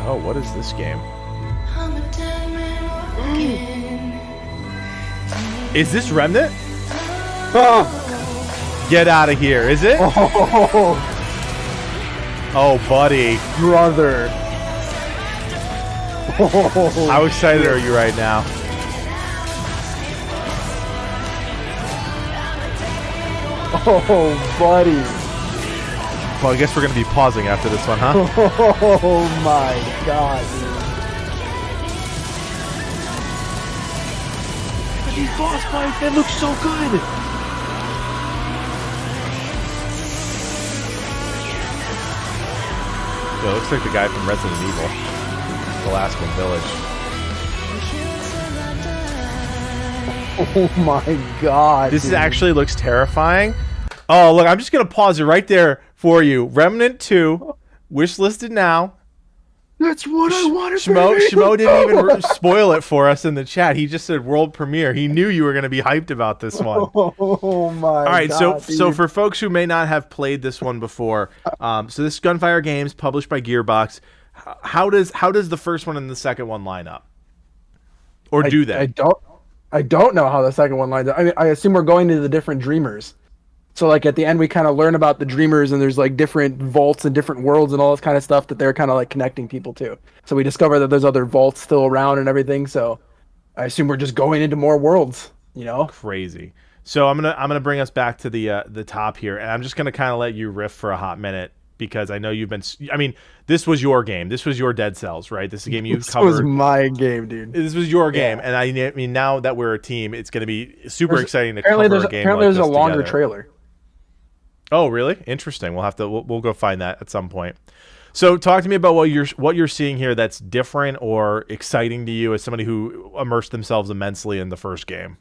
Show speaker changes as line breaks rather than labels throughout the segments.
Oh, what is this game? Is this Remnant? Get out of here. Is it? Oh, buddy.
Brother.
How excited are you right now?
Oh, buddy.
Well, I guess we're going to be pausing after this one, huh?
Oh, my God, dude. These boss fights, they look so good.
Yo, it looks like the guy from Resident Evil. Alaskan Village.
Oh my God.
This actually looks terrifying. Oh, look, I'm just going to pause it right there for you. Remnant 2, wish listed now.
That's what I wanted.
Shmo didn't even spoil it for us in the chat. He just said world premiere. He knew you were going to be hyped about this one.
Oh my
All right,
God,
so for folks who may not have played this one before, so this is Gunfire Games, published by Gearbox. How does the first one and the second one line up? Or do they?
I don't know how the second one lines up. I mean, I assume we're going to the different dreamers. So like at the end we kind of learn about the dreamers, and there's like different vaults and different worlds and all this kind of stuff that they're kind of like connecting people to. So we discover that there's other vaults still around and everything. So I assume we're just going into more worlds, you know?
Crazy. So I'm gonna bring us back to the top here, and I'm just gonna kind of let you riff for a hot minute, because I know you've been. I mean, this was your game. This was your Dead Cells, right? This is a game you've covered.
This was my game, dude.
This was your game, and I mean, now that we're a team, it's going to be super exciting to cover a game.
Apparently,
like
there's
this
a longer
together.
trailer.
Oh, really? Interesting. We'll go find that at some point. So, talk to me about what you're seeing here that's different or exciting to you as somebody who immersed themselves immensely in the first game.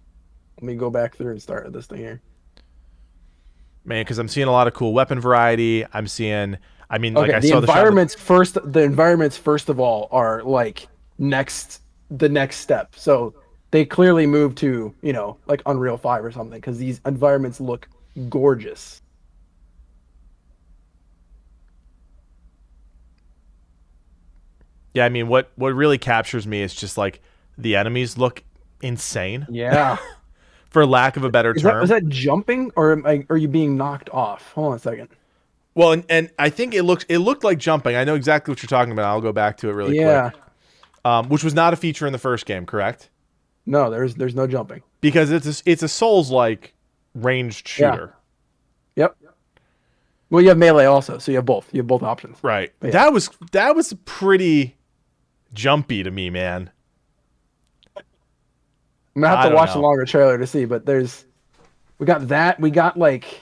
Let me go back through and start this thing here.
Man, because I'm seeing a lot of cool weapon variety. I'm seeing. I mean,
Okay,
like I
the
saw
environments first. The environments first of all are like the next step. So they clearly moved to, you know, like Unreal 5 or something, because these environments look gorgeous.
Yeah, I mean, what really captures me is just like the enemies look insane.
Yeah.
For lack of a better term.
Is that jumping, or are you being knocked off? Hold on a second.
Well, and I think it looked like jumping. I know exactly what you're talking about. I'll go back to it really quick. Which was not a feature in the first game, correct?
No, there's no jumping.
Because it's a Souls-like ranged shooter.
Yeah. Yep. Well, you have melee also, so you have both. You have both options.
Right.
Yeah.
That was pretty jumpy to me, man.
I'm gonna have to watch a longer trailer to see, but we got that. We got like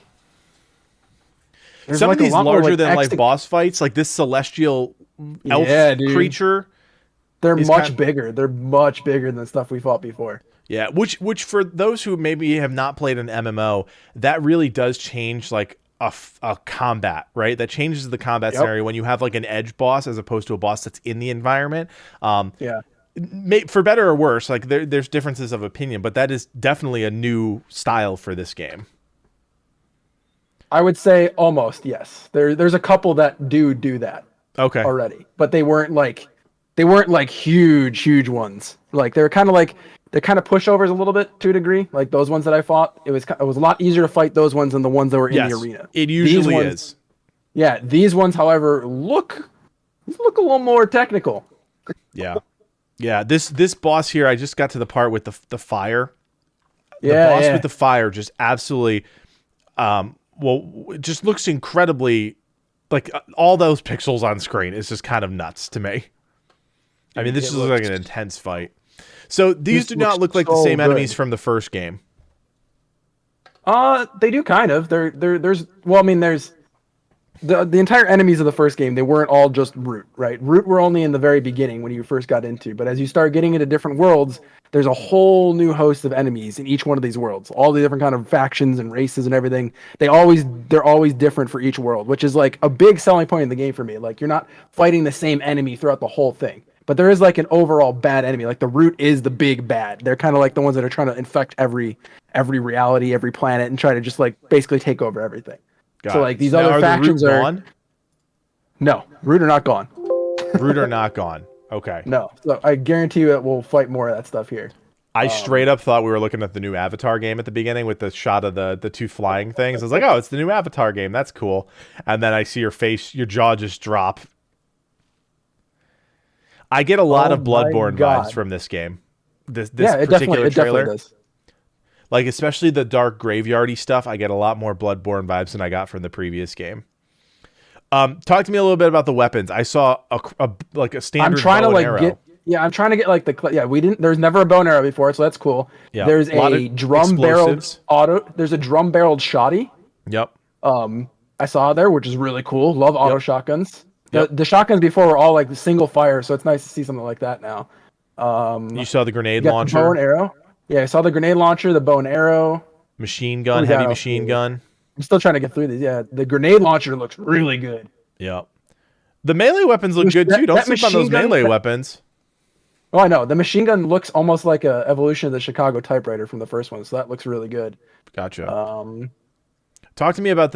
some of these larger than life
like
boss fights, like this celestial elf creature.
They're much bigger. They're much bigger than stuff we fought before.
Yeah, which for those who maybe have not played an MMO, that really does change like a combat, right? That changes the combat scenario when you have like an edge boss as opposed to a boss that's in the environment. For better or worse, like there's differences of opinion, but that is definitely a new style for this game.
I would say almost, yes. There's a couple that do that.
Okay.
Already, but they weren't like huge ones. Like they're kind of pushovers a little bit to a degree. Like those ones that I fought, it was a lot easier to fight those ones than the ones that were in the arena.
It usually is.
Yeah, these ones, however, look a little more technical.
Yeah. Yeah, this boss here, I just got to the part with the fire. The boss with the fire just absolutely it just looks incredibly like all those pixels on screen is just kind of nuts to me. I mean, this just looks like an intense fight. So these do not look like the same enemies from the first game.
They do kind of. There's the entire enemies of the first game, they weren't all just Root, right? Root were only in the very beginning when you first got into, but as you start getting into different worlds, there's a whole new host of enemies in each one of these worlds. All the different kind of factions and races and everything. They're always different for each world, which is like a big selling point in the game for me. Like you're not fighting the same enemy throughout the whole thing. But there is like an overall bad enemy. Like the Root is the big bad. They're kind of like the ones that are trying to infect every reality, every planet, and try to just like basically take over everything. So like these other factions are
gone?
No, Root are not gone.
Root are not gone. Okay.
No, so I guarantee you that we'll fight more of that stuff here.
I straight up thought we were looking at the new Avatar game at the beginning with the shot of the two flying things. I was like, oh, it's the new Avatar game. That's cool. And then I see your face, your jaw just drop. I get a lot of Bloodborne vibes from this game. This particular trailer. It definitely does. Like, especially the dark graveyardy stuff, I get a lot more Bloodborne vibes than I got from the previous game. Talk to me a little bit about the weapons. I saw a standard bow and arrow.
I'm trying to get like there's never a bow and arrow before, so that's cool.
Yeah.
There's a drum barreled auto. There's a drum barreled shotty.
Yep.
I saw there, which is really cool. Love auto shotguns.
Yep.
The shotguns before were all like the single fire, so it's nice to see something like that now.
You saw the grenade launcher.
The bow and arrow. Yeah, I saw the grenade launcher, the bow and arrow.
Machine gun, heavy machine gun.
I'm still trying to get through these. Yeah, the grenade launcher looks really good.
Yep. The melee weapons look good too. Don't sleep on those melee weapons.
Oh, I know. The machine gun looks almost like a evolution of the Chicago typewriter from the first one, so that looks really good.
Gotcha. Talk to me about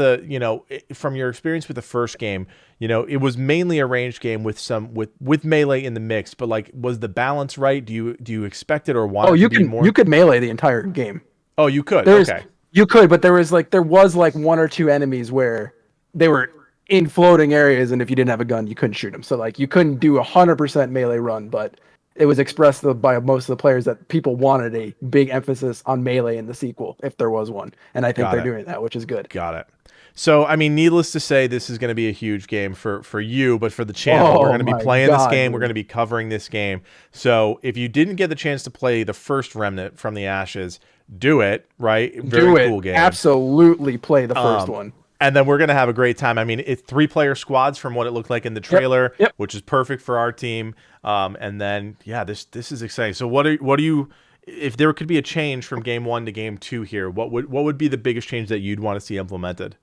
from your experience with the first game. It was mainly a ranged game with melee in the mix, but like, was the balance right? Do you expect it or want it to be more?
You could melee the entire game.
Oh, you could.
Okay. You could, but there was one or two enemies where they were in floating areas, and if you didn't have a gun, you couldn't shoot them. So like, you couldn't do 100% melee run, but it was expressed by most of the players that people wanted a big emphasis on melee in the sequel, if there was one. And I think they're doing that, which is good.
Got it. So, I mean, needless to say, this is going to be a huge game for you, but for the channel, we're going to be playing this game. We're going to be covering this game. So if you didn't get the chance to play the first Remnant from the Ashes, do it, right? Very cool game.
Absolutely play the first one.
And then we're going to have a great time. I mean, it's 3-player squads from what it looked like in the trailer, which is perfect for our team. And then, this is exciting. So what do you, if there could be a change from game 1 to game 2 here, what would be the biggest change that you'd want to see implemented?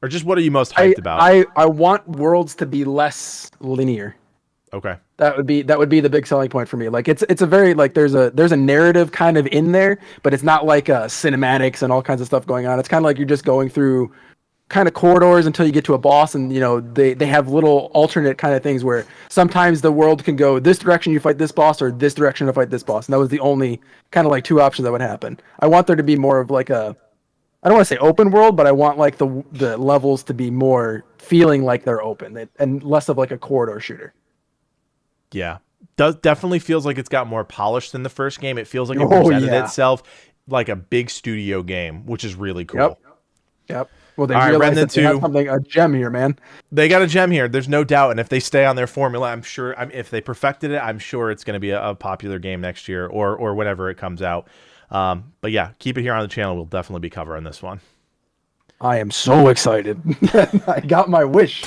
Or just what are you most hyped about?
I want worlds to be less linear.
Okay.
That would be the big selling point for me. Like it's a very like there's a narrative kind of in there, but it's not like cinematics and all kinds of stuff going on. It's kind of like you're just going through kind of corridors until you get to a boss, and they have little alternate kind of things where sometimes the world can go this direction, you fight this boss, or this direction to fight this boss. And that was the only kind of like two options that would happen. I want there to be more of like I don't want to say open world, but I want like the levels to be more feeling like they're open and less of like a corridor shooter.
Yeah. Definitely feels like it's got more polish than the first game. It feels like it presented itself like a big studio game, which is really cool.
Yep. Well, they realized that they have a gem here, man.
They got a gem here. There's no doubt. And if they stay on their formula, I'm sure if they perfected it, I'm sure it's going to be a popular game next year or whenever it comes out. But yeah, keep it here on the channel. We'll definitely be covering this one.
I am so excited. I got my wish.